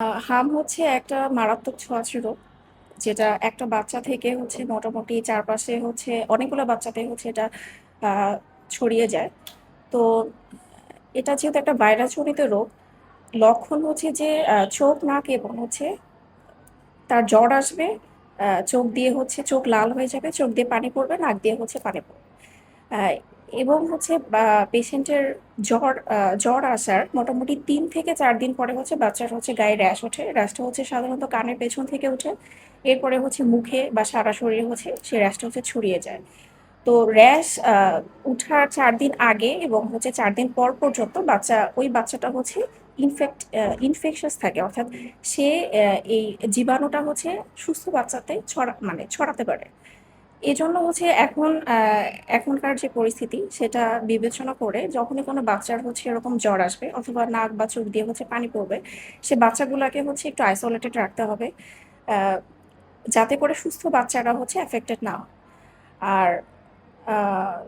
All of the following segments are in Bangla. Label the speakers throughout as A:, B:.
A: হাম হচ্ছে একটা মারাত্মক ছোঁয়াচে রোগ, যেটা একটা বাচ্চা থেকে হচ্ছে মোটামুটি চারপাশে হচ্ছে অনেকগুলো বাচ্চাতে হচ্ছে এটা আহ, ছড়িয়ে যায়। তো এটা যেহেতু একটা ভাইরাস জনিত রোগ, লক্ষণ হচ্ছে যে চোখ, নাক এবং হচ্ছে তার জ্বর আসবে। চোখ দিয়ে হচ্ছে চোখ লাল হয়ে যাবে, চোখ দিয়ে পানি পড়বে, নাক দিয়ে হচ্ছে পানি পড়বে। আহ, এবং হচ্ছে পেশেন্টের জ্বর আসার মোটামুটি 3 থেকে 4 দিন পরে হচ্ছে বাচ্চার হচ্ছে গায়ে র্যাশ ওঠে। র্যাশটা হচ্ছে সাধারণত কানের পেছন থেকে ওঠে, এরপরে হচ্ছে মুখে বা সারা শরীরে হচ্ছে সেই র্যাশটা হচ্ছে ছড়িয়ে যায়। তো র্যাশ উঠার 4 দিন আগে এবং হচ্ছে 4 দিন পর পর্যন্ত ওই বাচ্চাটা হচ্ছে ইনফেকশাস থাকে, অর্থাৎ সে এই জীবাণুটা হচ্ছে সুস্থ বাচ্চাতে ছড়াতে পারে। এজন্য হচ্ছে এখনকার যে পরিস্থিতি সেটা বিবেচনা করে যখনই কোনো বাচ্চার হচ্ছে এরকম জ্বর আসবে অথবা নাক বা চোখ দিয়ে হচ্ছে পানি পড়বে, সে বাচ্চাগুলোকে হচ্ছে একটু আইসোলেটেড রাখতে হবে, আহ, যাতে করে সুস্থ বাচ্চারা হচ্ছে এফেক্টেড না হয়। আর আহ,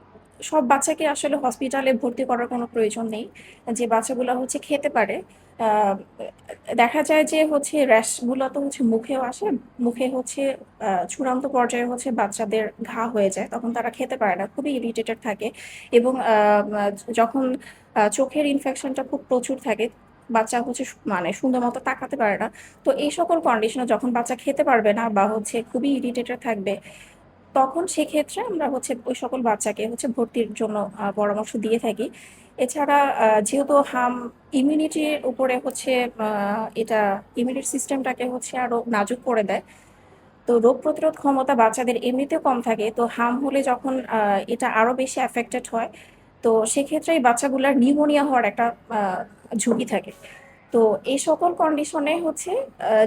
A: সব বাচ্চাকে আসলে হসপিটালে ভর্তি করার কোনো প্রয়োজন নেই। যে বাচ্চাগুলো হচ্ছে খেতে পারে, আহ, দেখা যায় যে হচ্ছে র্যাশগুলো তো হচ্ছে মুখেও আসে, মুখে হচ্ছে চূড়ান্ত পর্যায়ে হচ্ছে বাচ্চাদের ঘা হয়ে যায়, তখন তারা খেতে পারে না, খুবই ইরিটেটেড থাকে। এবং যখন চোখের ইনফেকশনটা খুব প্রচুর থাকে, বাচ্চা হচ্ছে সুন্দর মতো তাকাতে পারে না। তো এই সকল কন্ডিশনে যখন বাচ্চা খেতে পারবে না বা হচ্ছে খুবই ইরিটেটেড থাকবে, তখন সেক্ষেত্রে আমরা হচ্ছে ওই সকল বাচ্চাকে হচ্ছে ভর্তির জন্য পরামর্শ দিয়ে থাকি। এছাড়া যেহেতু ইমিউনিটির উপরে হচ্ছে এটা ইমিউনিটি সিস্টেমটাকে হচ্ছে আরো নাজুক করে দেয়, তো রোগ প্রতিরোধ ক্ষমতা বাচ্চাদের এমনিতেও কম থাকে, তো হলে যখন এটা আরো বেশি অ্যাফেক্টেড হয়, তো সেক্ষেত্রে এই বাচ্চাগুলার নিউমোনিয়া হওয়ার একটা ঝুঁকি থাকে। তো এই সকল কন্ডিশনে হচ্ছে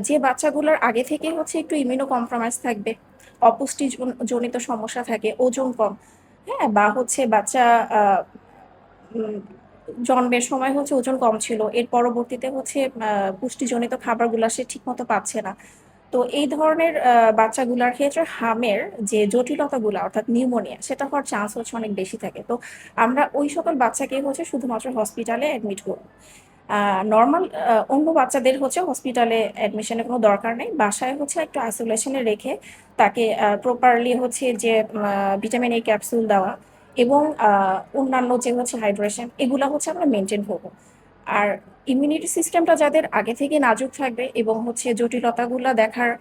A: যে বাচ্চাগুলোর আগে থেকে হচ্ছে একটু ইমিউনো কম্প্রোমাইজ থাকবে, জনিত সমস্যা থাকে, ওজন কম, হ্যাঁ, বা হচ্ছে বাচ্চা আহ, উম, জন্মের সময় হচ্ছে ওজন কম ছিল, এর পরবর্তীতে হচ্ছে পুষ্টিজনিত খাবারগুলো সে ঠিক মতো পাচ্ছে না। তো এই ধরনের বাচ্চাগুলার ক্ষেত্রে হামের যে জটিলতাগুলো অর্থাৎ নিউমোনিয়া সেটা হওয়ার চান্স হচ্ছে অনেক বেশি থাকে। তো আমরা ওই সকল বাচ্চাকে হচ্ছে শুধুমাত্র হসপিটালে অ্যাডমিট করব। নর্মাল অন্য বাচ্চাদের হচ্ছে হসপিটালে অ্যাডমিশনের কোনো দরকার নেই, বাসায় হচ্ছে একটু আইসোলেশনে রেখে তাকে প্রপারলি হচ্ছে যে ভিটামিন এ ক্যাপসুল দেওয়া এবং অন্যান্য যে হচ্ছে হাইড্রেশন, এগুলা হচ্ছে আমরা মেনটেন করবো। আর ইমিউনিটি সিস্টেমটা যাদের আগে থেকে নাজুক থাকবে এবং হচ্ছে জটিলতাগুলা দেখার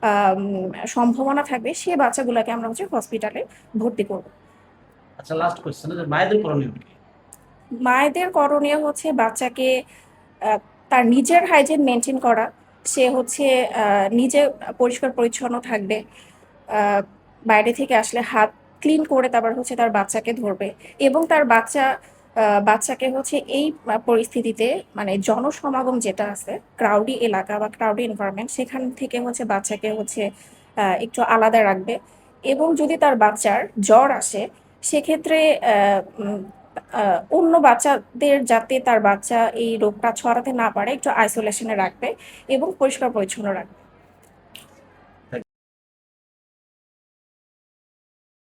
A: আম, সম্ভাবনা থাকবে, সে বাচ্চাগুলোকে আমরা হচ্ছে হসপিটালে ভর্তি করব।
B: আচ্ছা, লাস্ট কোশ্চেন, যে মায়েদের করণীয় কি?
A: মায়েদের করণীয় হচ্ছে বাচ্চাকে তার নিজের হাইজিন মেনটেন করা। সে হচ্ছে নিজে পরিষ্কার পরিচ্ছন্ন থাকবে, আহ, বাইরে থেকে আসলে হাত ক্লিন করে তারপর হচ্ছে তার বাচ্চাকে ধরবে। এবং তার বাচ্চাকে হচ্ছে এই পরিস্থিতিতে মানে জনসমাগম যেটা আছে, ক্রাউডি এলাকা বা ক্রাউডি এনভায়রনমেন্ট, সেখান থেকে হচ্ছে বাচ্চাকে হচ্ছে একটু আলাদা রাখবে। এবং যদি তার বাচ্চার জ্বর আসে, সেক্ষেত্রে অন্য বাচ্চাদের যাতে তার বাচ্চা এই রোগটা ছড়াতে না পারে একটু আইসোলেশনে রাখবে এবং পরিষ্কার পরিচ্ছন্ন রাখবে।